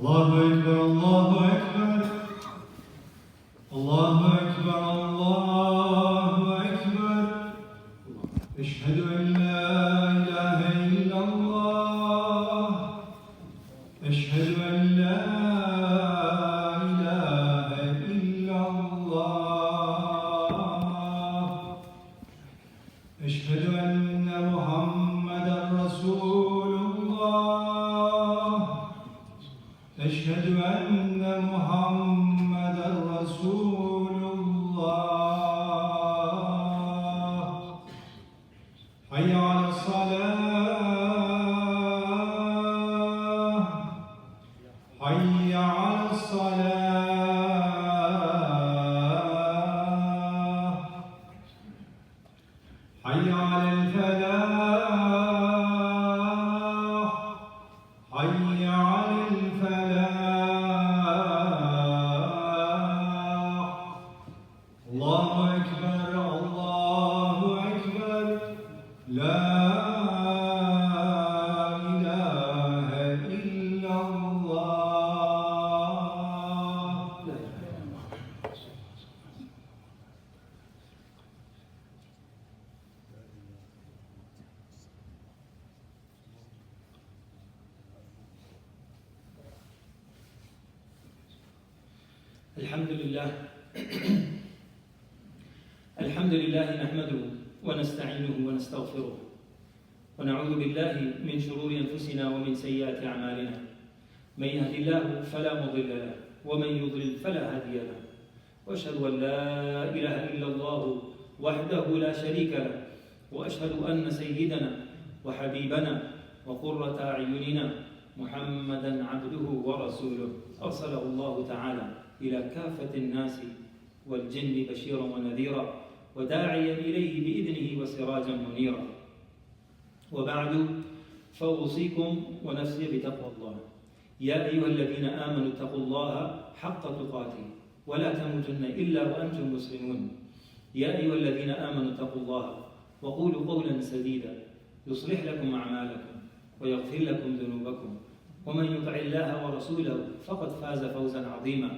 Allahu Akbar, Allahu Akbar. Allahu Akbar, Allahu Akbar. Ashhadu an la ilaha illallah. Ashhadu an la ilaha illallah. Ashhadu anna Muhammadan Rasulullah. Ashhadu anna Muhammadan Rasulullah. Hayya ala salah. Hayya ala salah. Hayya ala al-falah. Hayya ala al-falah. Allahu Akbar, Allahu Akbar. La ilaha illallah. الحمد لله نحمده ونستعينه ونستغفره ونعوذ بالله من شرور أنفسنا ومن سيئات أعمالنا. من يهد الله فلا مضل له ومن يضلل فلا هادي له، وأشهد أن لا إله إلا الله وحده لا شريك له، وأشهد أن سيدنا وحبيبنا وقرة أعيننا محمدا عبده ورسوله أرسله الله تعالى إلى كافة الناس والجن بشيرا ونذيرا وداعيا إليه بإذنه وسراجا منيرا. وبعد، فأوصيكم ونفسي بتقوى الله. يا أيها الذين آمنوا اتقوا الله حق تقاته ولا تموتن إلا وأنتم مسلمون. يا أيها الذين آمنوا اتقوا الله وقولوا قولا سديدا يصلح لكم أعمالكم ويغفر لكم ذنوبكم، ومن يطع الله ورسوله فقد فاز فوزا عظيما.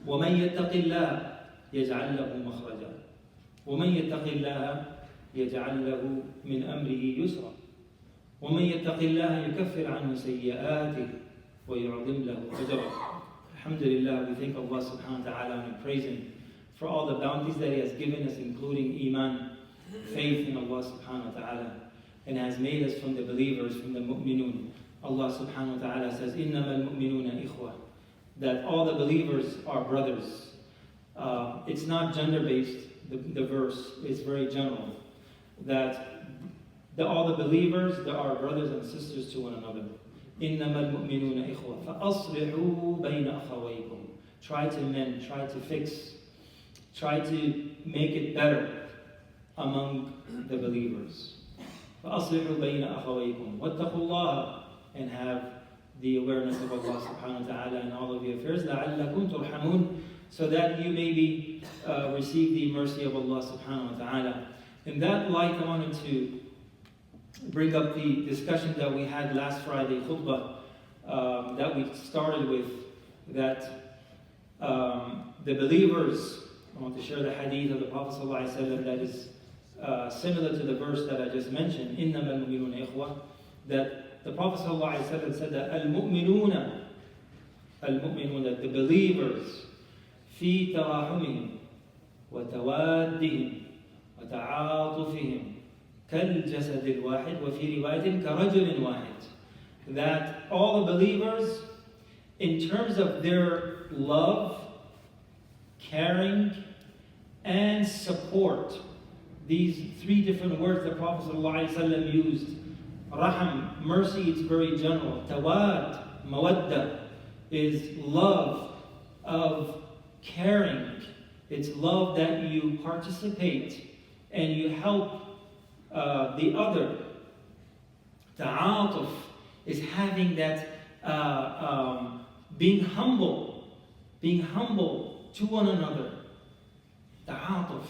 ومن يتق الله يجعل له مخرجا، ومن يتق الله يجعل له من أمره يسرا، ومن يتق الله يكفر عنه سيئاته ويعظم له أجرا. Alhamdulillah, we thank Allah subhanahu wa ta'ala and praise Him for all the bounties that He has given us, including Iman, faith in Allah subhanahu wa ta'ala, and has made us from the believers, from the mu'minun. Allah subhanahu wa ta'ala says, إِنَّمَا الْمُؤْمِنُونَ إِخْوَةً, that all the believers are brothers. It's not gender-based, the verse is very general. That all the believers, they are brothers and sisters to one another. إِنَّمَا الْمُؤْمِنُونَ إِخْوَةً فَأَصْلِحُوا بَيْنَ أَخَوَيْكُمْ. Try to mend, try to fix, try to make it better among the believers. فَأَصْلِحُوا بَيْنَ أَخَوَيْكُمْ وَاتَّقُوا اللَّهَ, and have the awareness of Allah subhanahu wa ta'ala in all of your affairs, لَعَلَّكُمْ تُرْحَمُونَ, so that you maybe receive the mercy of Allah subhanahu wa ta'ala. In that light, I wanted to bring up the discussion that we had last Friday, Khutba, that we started with, that the believers, I want to share the hadith of the Prophet ﷺ that is similar to the verse that I just mentioned, إِنَّمَا الْمُؤْمِنُونَ إِخْوَةً, that the Prophet ﷺ said that الْمُؤْمِنُونَ, that the believers, فِي تَرَاحُمِهِمْ وَتَوَادِّهِمْ وَتَعَاطُفِهِمْ كَالْجَسَدِ الْوَاحِدِ وَفِي رِوَايَةٍ كَرَجُلٍ وَاحِدٍ, that all the believers, in terms of their love, caring, and support, these three different words the Prophet ﷺ used. Raham, mercy, it's very general. Tawad, mawadda, is love of caring. It's love that you participate and you help the other. Ta'atuf is having that being humble to one another. Ta'atuf.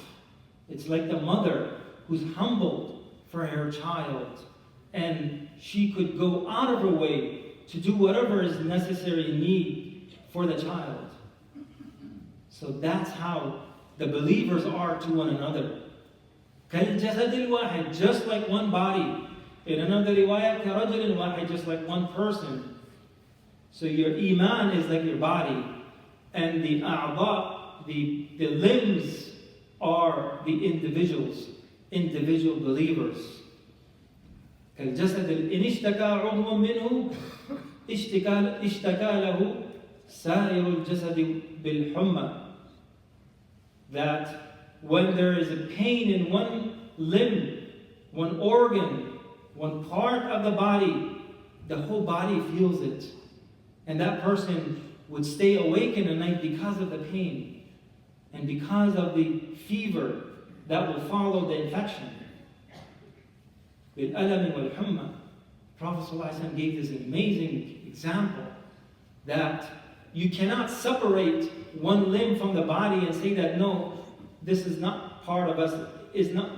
It's like the mother who's humbled for her child, and she could go out of her way to do whatever is necessary and need for the child. So that's how the believers are to one another. كالجسد الواحد, just like one body. In another riwayah, كرجل واحد, just like one person. So your iman is like your body, and the a'dha, the limbs, are the individual believers. كالجسد إن اشتكى عضو منه اشتكى له سائر الجسد بالحمى. That when there is a pain in one limb, one organ, one part of the body, the whole body feels it. And that person would stay awake in the night because of the pain and because of the fever that will follow the infection. بالألم والحمى. Prophet ﷺ gave this amazing example that you cannot separate one limb from the body and say that no, this is not part of us, is not,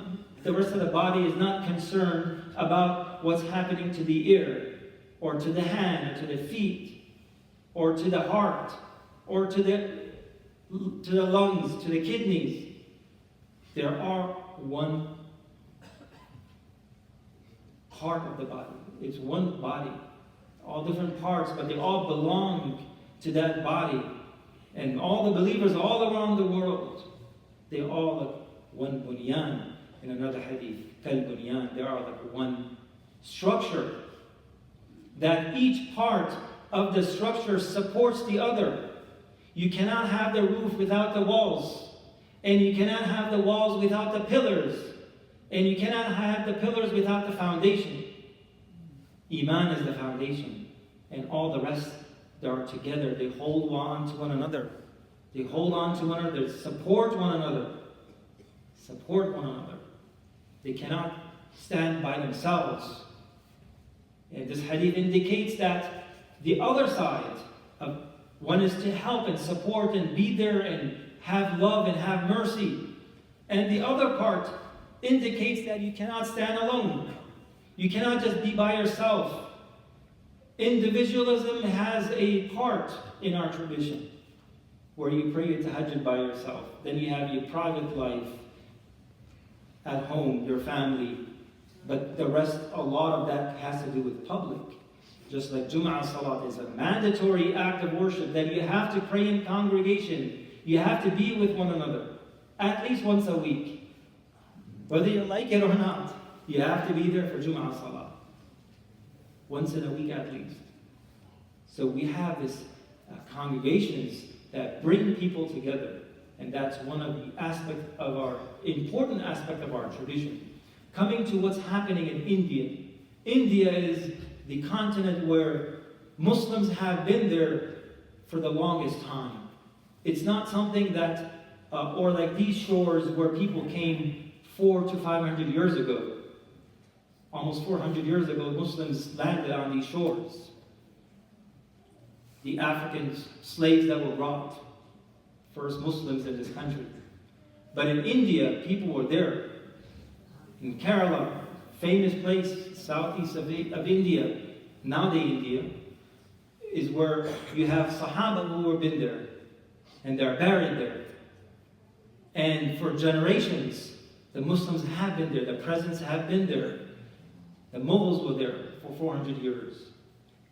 the rest of the body is not concerned about what's happening to the ear, or to the hand, or to the feet, or to the heart, or to the lungs, to the kidneys. There are one part of the body. It's one body. All different parts, but they all belong to that body. And all the believers all around the world, they all like one bunyan. In another hadith, kal bunyan, they are like one structure. That each part of the structure supports the other. You cannot have the roof without the walls. And you cannot have the walls without the pillars. And you cannot have the pillars without the foundation. Iman is the foundation. And all the rest, they are together. They hold on to one another. They hold on to one another. Support one another. Support one another. They cannot stand by themselves. And this hadith indicates that the other side of one is to help and support and be there and have love and have mercy. And the other part indicates that you cannot stand alone. You cannot just be by yourself. Individualism has a part in our tradition where you pray your tahajjud by yourself. Then you have your private life at home, your family. But the rest, a lot of that has to do with public. Just like Jum'ah Salat is a mandatory act of worship that you have to pray in congregation. You have to be with one another at least once a week. Whether you like it or not, you have to be there for Jum'ah Salat. Once in a week at least. So we have this congregations that bring people together. And that's one of the aspects of our, important aspect of our tradition. Coming to what's happening in India. India is the continent where Muslims have been there for the longest time. It's not something that, or like these shores where people came 400 to 500 years ago. Almost 400 years ago, Muslims landed on these shores. The African slaves that were brought, first Muslims in this country. But in India, people were there. In Kerala, famous place, southeast of India, Nadi, India, is where you have Sahaba who have been there. And they're buried there. And for generations, the Muslims have been there. The presence have been there. The Mughals were there for 400 years.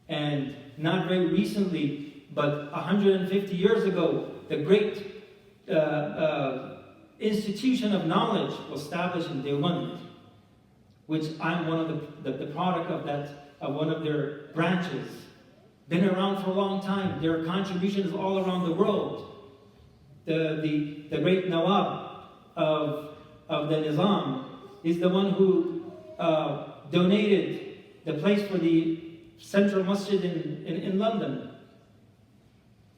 And not very recently, but 150 years ago, the great institution of knowledge was established in Deoband, which I'm one of the product of that, of one of their branches. Been around for a long time. There are contributions all around the world. The great Nawab of the Nizam is the one who donated the place for the central masjid in London.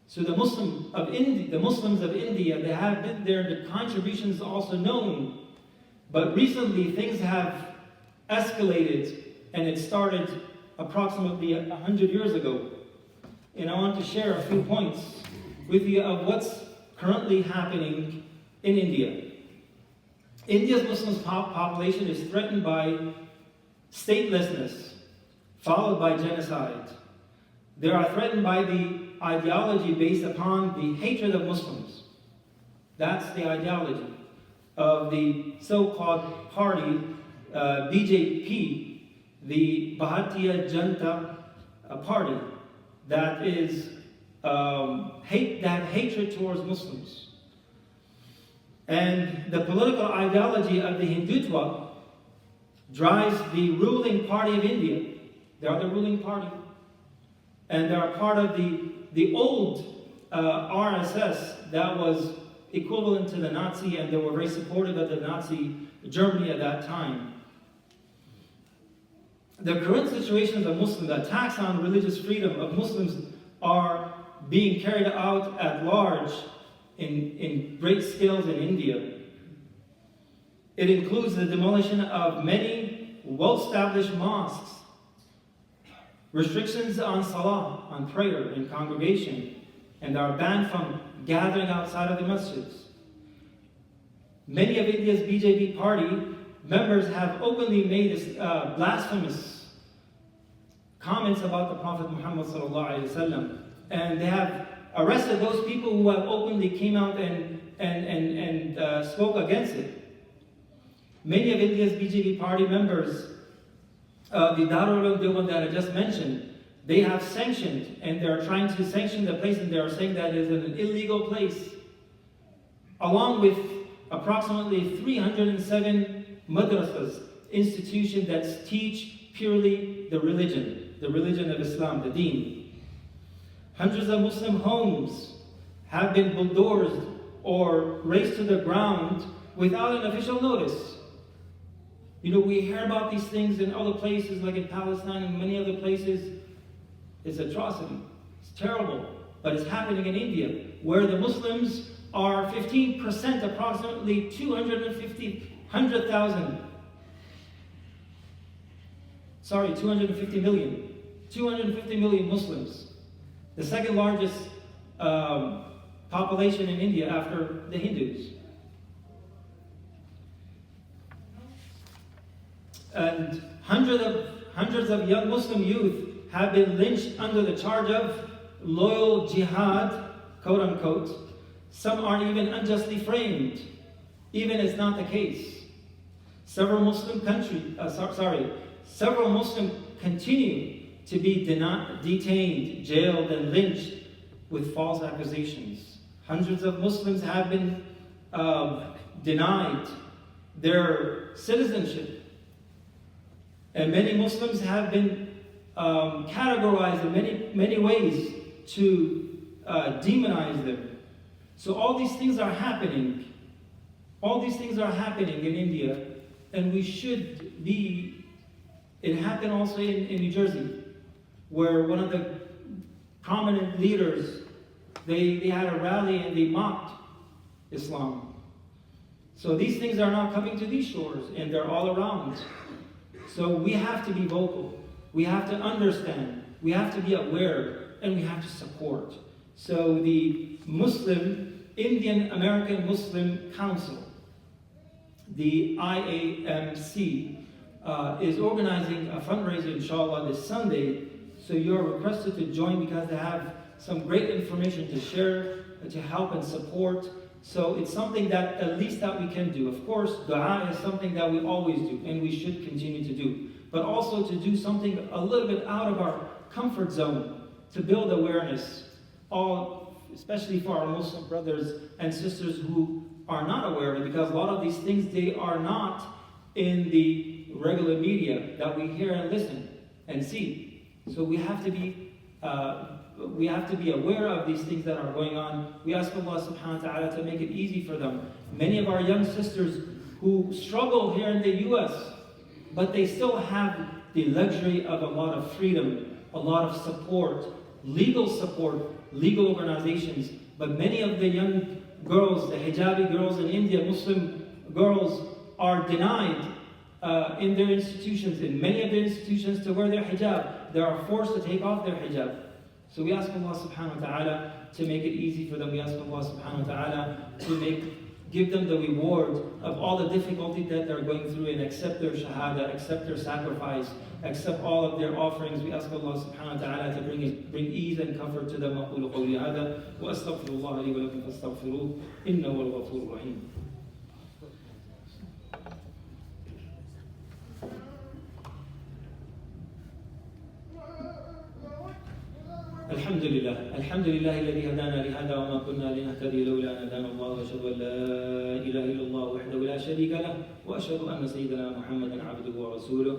So the Muslims of India, they have been there. The contributions also known, but recently things have escalated, and it started approximately 100 years ago. And I want to share a few points with you of what's currently happening in India. India's Muslim population is threatened by statelessness, followed by genocide, They are threatened by the ideology based upon the hatred of Muslims. That's the ideology of the so-called party, BJP, the Bharatiya Janata Party, that is that hatred towards Muslims. And the political ideology of the Hindutva drives the ruling party of India. They are the ruling party. And they are part of the old RSS that was equivalent to the Nazi, and they were very supportive of the Nazi Germany at that time. The current situation of the Muslims, the attacks on religious freedom of Muslims are being carried out at large in great scales in India. It includes the demolition of many well-established mosques, restrictions on salah, on prayer in congregation, and are banned from gathering outside of the masjids. Many of India's BJP party members have openly made blasphemous comments about the Prophet Muhammad ﷺ, and they have arrested those people who have openly came out and spoke against it. Many of India's BJP party members, the Darul Uloom Deoband that I just mentioned, they have sanctioned, and they are trying to sanction the place, and they are saying that it is an illegal place, along with approximately 307 madrasas, institutions that teach purely the religion of Islam, the deen. Hundreds of Muslim homes have been bulldozed or razed to the ground without an official notice. You know, we hear about these things in other places, like in Palestine and many other places. It's atrocity. It's terrible. But it's happening in India, where the Muslims are 15%, approximately 250 million. 250 million Muslims. The second largest population in India after the Hindus. And hundreds of young Muslim youth have been lynched under the charge of loyal jihad, quote unquote. Some are even unjustly framed, even it's not the case. Several Muslim continue to be detained, jailed, and lynched with false accusations. Hundreds of Muslims have been denied their citizenship. And many Muslims have been categorized in many ways to demonize them. So all these things are happening. All these things are happening in India, and we should be. It happened also in New Jersey, where one of the prominent leaders, they had a rally and they mocked Islam. So these things are now coming to these shores, and they're all around. So we have to be vocal. We have to understand. We have to be aware, and we have to support. So the Indian American Muslim Council, the IAMC, is organizing a fundraiser, inshallah, this Sunday. So you're requested to join because they have some great information to share, to help and support. So it's something that at least that we can do. Of course, dua is something that we always do, and we should continue to do. But also to do something a little bit out of our comfort zone, to build awareness, especially for our Muslim brothers and sisters who are not aware of it, because a lot of these things, they are not in the regular media that we hear and listen and see. So we have to be aware of these things that are going on. We ask Allah subhanahu wa ta'ala to make it easy for them. Many of our young sisters who struggle here in the US, but they still have the luxury of a lot of freedom, a lot of support, legal organizations. But many of the young girls, the hijabi girls in India, Muslim girls, are denied in their institutions, in many of their institutions, to wear their hijab. They are forced to take off their hijab. So we ask Allah subhanahu wa ta'ala to make it easy for them. We ask Allah subhanahu wa ta'ala to Give them the reward of all the difficulty that they're going through, and accept their shahada, accept their sacrifice, accept all of their offerings. We ask Allah subhanahu wa ta'ala to bring ease and comfort to them. أقول قولي هذا وأستغفر الله لي ولكم فاستغفروه إنه هو الغفور الرحيم. الحمد لله الذي هدانا لهذا وما كنا لنهتدي لولا أن هدانا الله، وأشهد أن لا إله إلا الله وحده لا شريك له، وأشهد أن سيدنا محمدا عبده ورسوله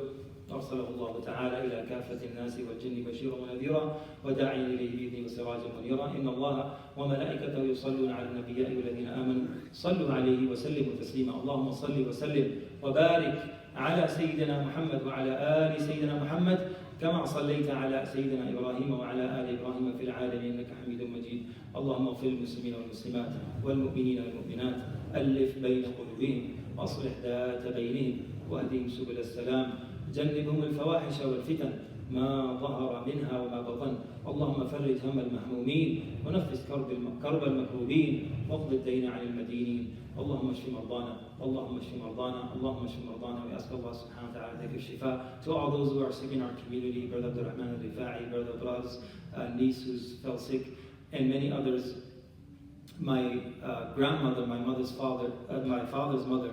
أرسله الله تعالى إلى كافة الناس والجن بشيرا ونذيرا وداعيا إليه بإذنه وسراجا منيرا. إن الله وملائكته يصلون على النبي يا أيها الذين آمنوا صلوا عليه وسلموا تسليما. اللهم صل وسلم وبارك على سيدنا محمد وعلى آل سيدنا محمد كما صليت على سيدنا إبراهيم وعلى آل إبراهيم في العالمين إنك حميد مجيد. اللهم اغفر للمسلمين والمسلمات والمؤمنين والمؤمنات، ألف بين قلوبهم وأصلح ذات بينهم واهدهم سبل السلام، جنبهم الفواحش والفتن ما ظهر منها وما بطن. اللهم فرج هم المهمومين ونفس كرب المكروبين واقض الدين عن المدينين. اللهم اشف مرضانا، اللهم اشف مرضانا، اللهم اشف مرضانا. We ask Allah subhanahu wa ta'ala to give shifa to all those who are sick in our community, Brother Abdurrahman al-Rifa'i, Brother Abrad's niece who's fell sick, and many others. My grandmother, my father's mother,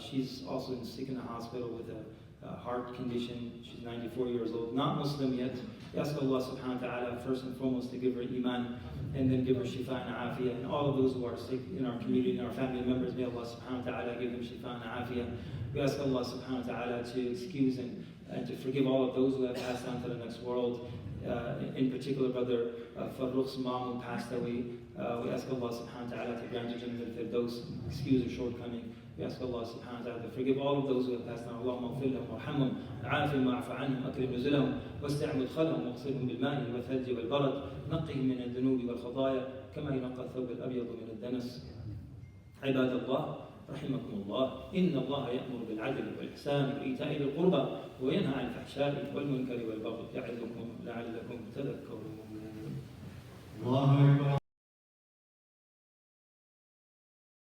she's also sick in the hospital with a heart condition. She's 94 years old, not Muslim yet. We ask Allah subhanahu wa ta'ala first and foremost to give her iman, and then give her shifa and afiyah. And all of those who are sick in our community and our family members, may Allah subhanahu wa ta'ala give them shifa and afiyah. We ask Allah subhanahu wa ta'ala to excuse and to forgive all of those who have passed on to the next world. In particular, Brother Farrukh's mom who passed away. We ask Allah subhanahu wa ta'ala to grant her Jannah al-Firdaus, excuse her shortcoming. We ask Allah subhanahu wa ta'ala to forgive all of those who have passed on. Allahumma ighfir lahum warhamhum wa'afihim wa'fu anhum akrim nuzulahum wasti' mudkhalahum waghsilhum bil ma'i wal thalji wal barad naqqihim min ad-dunubi wal khataaya kama yunqqa ath-thawb al-abyad min ad-danas. عباد الله رحمكم الله، إن الله يأمر بالعدل والإحسان وإيتاء ذي القربى وينهى عن الفحشاء والمنكر والبغي يعظكم لعلكم تذكرون.